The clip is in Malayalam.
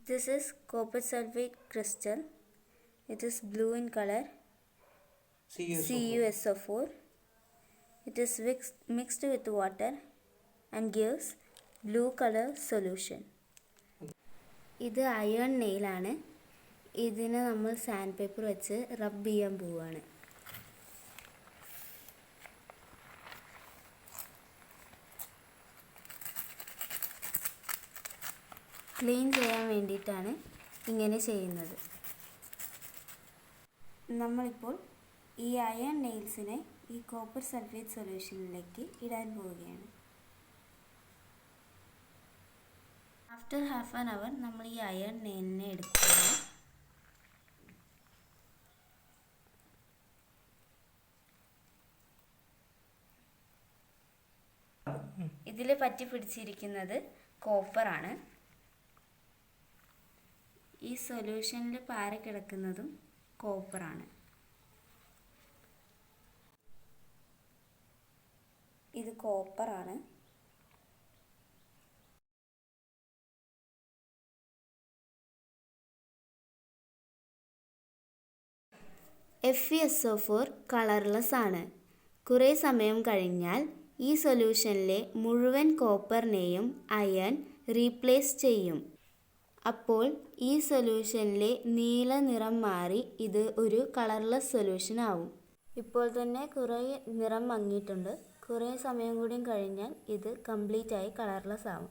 This is copper sulfate crystal. It is blue in color, CuSO4. It is mixed with water and gives blue color solution. ഇത് അയൺ നെയിലാണ്. ഇതിനെ നമ്മൾ സാൻഡ് പേപ്പർ വെച്ച് റബ്ബ് ചെയ്യാൻ പോവുകയാണ്. ക്ലീൻ ചെയ്യാൻ വേണ്ടിയിട്ടാണ് ഇങ്ങനെ ചെയ്യുന്നത്. നമ്മളിപ്പോൾ ഈ അയൺ നെയിൽസിനെ ഈ കോപ്പർ സൾഫേറ്റ് സൊല്യൂഷനിലേക്ക് ഇടാൻ പോവുകയാണ്. ആഫ്റ്റർ ഹാഫ് ആൻ അവർ നമ്മൾ ഈ അയൺ നെയിലിനെ എടുക്കുക. ഇതിൽ പറ്റി പിടിച്ചിരിക്കുന്നത് കോപ്പറാണ്. ഈ സൊല്യൂഷനിൽ പാര കിടക്കുന്നതും കോപ്പറാണ്. ഇത് കോപ്പറാണ്. FeSO4 കളർലെസ് ആണ്. കുറേ സമയം കഴിഞ്ഞാൽ ഈ സൊല്യൂഷനിലെ മുഴുവൻ കോപ്പറിനെയും അയൺ റീപ്ലേസ് ചെയ്യും. അപ്പോൾ ഈ സൊല്യൂഷനിലെ നീല നിറം മാറി ഇത് ഒരു കളർലെസ് സൊല്യൂഷൻ ആവും. ഇപ്പോൾ തന്നെ കുറേ നിറം മങ്ങിയിട്ടുണ്ട്. കുറേ സമയം കൂടി കഴിഞ്ഞാൽ ഇത് കംപ്ലീറ്റ് ആയി കളർലെസ് ആവും.